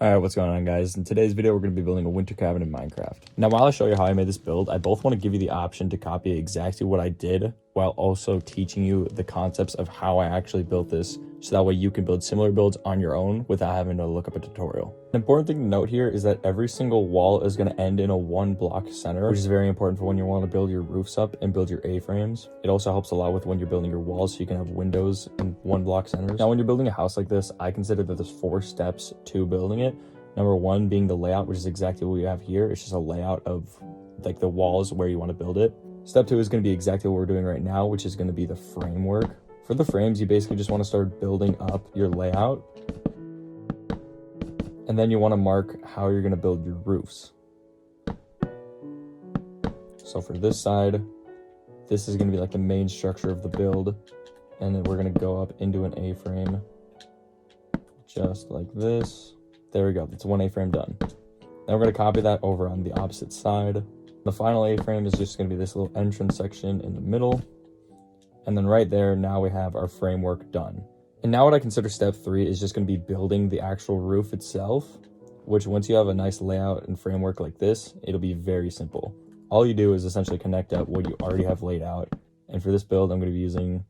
Alright, what's going on, guys? In today's video, we're going to be building a winter cabin in Minecraft. Now, while I show you how I made this build, I both want to give you the option to copy exactly what I did, while also teaching you the concepts of how I actually built this, so that way you can build similar builds on your own without having to look up a tutorial. An important thing to note here is that every single wall is going to end in a 1-block center, which is very important for when you want to build your roofs up and build your A-frames. It also helps a lot with when you're building your walls, so you can have windows in 1-block centers. Now, when you're building a house like this, I consider that there's 4 steps to building it. Number 1 being the layout, which is exactly what we have here. It's just a layout of like the walls where you want to build it. Step 2 is going to be exactly what we're doing right now, which is going to be the framework. For the frames, you basically just want to start building up your layout. And then you want to mark how you're going to build your roofs. So for this side, this is going to be like the main structure of the build. And then we're going to go up into an A-frame just like this. There we go, that's 1 A-frame done. Now we're going to copy that over on the opposite side. The final A-frame is just going to be this little entrance section in the middle. And then right there, now we have our framework done. And now what I consider step 3 is just going to be building the actual roof itself, which once you have a nice layout and framework like this, it'll be very simple. All you do is essentially connect up what you already have laid out. And for this build, I'm going to be using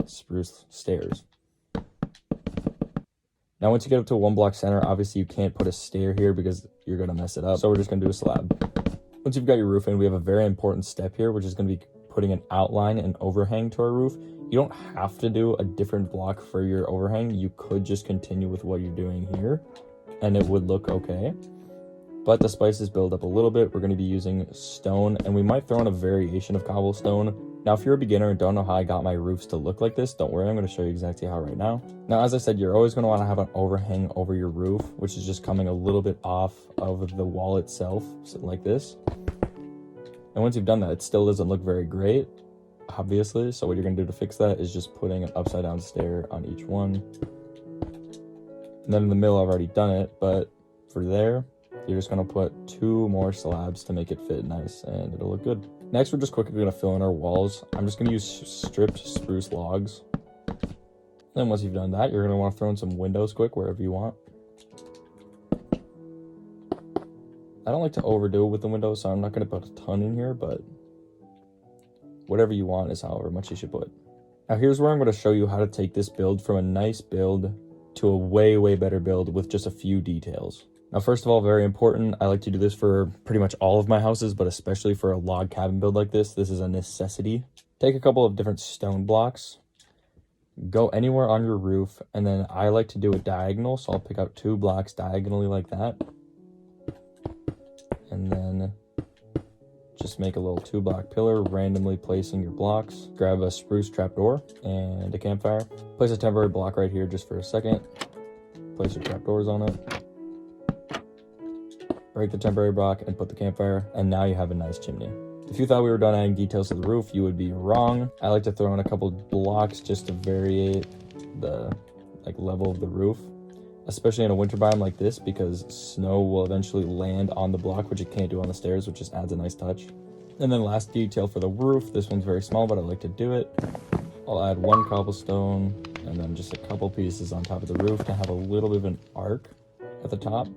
spruce stairs. Now, once you get up to a 1-block center, obviously you can't put a stair here because you're going to mess it up. So we're just going to do a slab. Once you've got your roof in, we have a very important step here, which is going to be putting an outline and overhang to our roof. You don't have to do a different block for your overhang. You could just continue with what you're doing here and it would look okay. But the spices build up a little bit. We're going to be using stone, and we might throw in a variation of cobblestone. Now, if you're a beginner and don't know how I got my roofs to look like this, don't worry, I'm going to show you exactly how right now. Now, as I said, you're always going to want to have an overhang over your roof, which is just coming a little bit off of the wall itself, so like this. And once you've done that, it still doesn't look very great, obviously. So what you're going to do to fix that is just putting an upside down stair on each one. And then in the middle, I've already done it, but for there, you're just going to put 2 more slabs to make it fit nice, and it'll look good. Next, we're just quickly going to fill in our walls. I'm just going to use stripped spruce logs. Then once you've done that, you're going to want to throw in some windows quick wherever you want. I don't like to overdo it with the windows, so I'm not going to put a ton in here, but whatever you want is however much you should put. Now here's where I'm going to show you how to take this build from a nice build to a way better build with just a few details. Now, first of all, very important, I like to do this for pretty much all of my houses, but especially for a log cabin build like this is a necessity. Take a couple of different stone blocks, go anywhere on your roof, and then I like to do it diagonal, so I'll pick out 2 blocks diagonally like that. And then just make a little 2-block pillar, randomly placing your blocks. Grab a spruce trapdoor and a campfire. Place a temporary block right here just for a second. Place your trapdoors on it. Break the temporary block and put the campfire, and now you have a nice chimney. If you thought we were done adding details to the roof, you would be wrong. I like to throw in a couple blocks just to vary the level of the roof, especially in a winter biome like this, because snow will eventually land on the block, which it can't do on the stairs, which just adds a nice touch. And then last detail for the roof, this one's very small, but I like to do it. I'll add 1 cobblestone and then just a couple pieces on top of the roof to have a little bit of an arc at the top.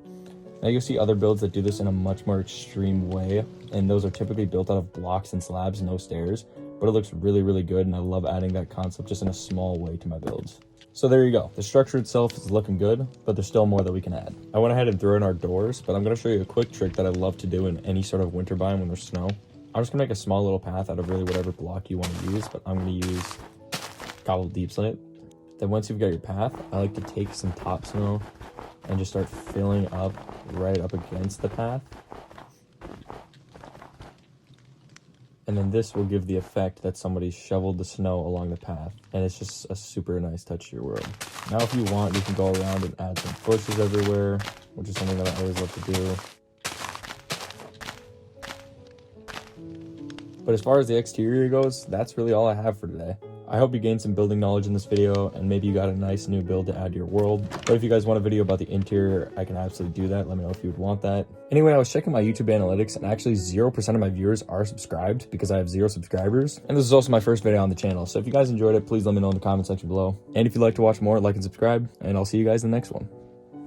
Now you'll see other builds that do this in a much more extreme way, and those are typically built out of blocks and slabs, no stairs, but it looks really good, and I love adding that concept just in a small way to my builds. So there you go. The structure itself is looking good, but there's still more that we can add. I went ahead and threw in our doors, but I'm going to show you a quick trick that I love to do in any sort of winter biome when there's snow. I'm just going to make a small little path out of really whatever block you want to use, but I'm going to use cobbled deep slate. Then once you've got your path, I like to take some top snow and just start filling up right up against the path. And then this will give the effect that somebody shoveled the snow along the path, and it's just a super nice touch to your world. Now if you want, you can go around and add some bushes everywhere, which is something that I always love to do. But as far as the exterior goes, that's really all I have for today. I hope you gained some building knowledge in this video, and maybe you got a nice new build to add to your world. But if you guys want a video about the interior, I can absolutely do that. Let me know if you would want that. Anyway, I was checking my YouTube analytics, and actually 0% of my viewers are subscribed because I have 0 subscribers. And this is also my first video on the channel. So if you guys enjoyed it, please let me know in the comment section below. And if you'd like to watch more, like and subscribe, and I'll see you guys in the next one.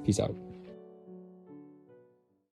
Peace out.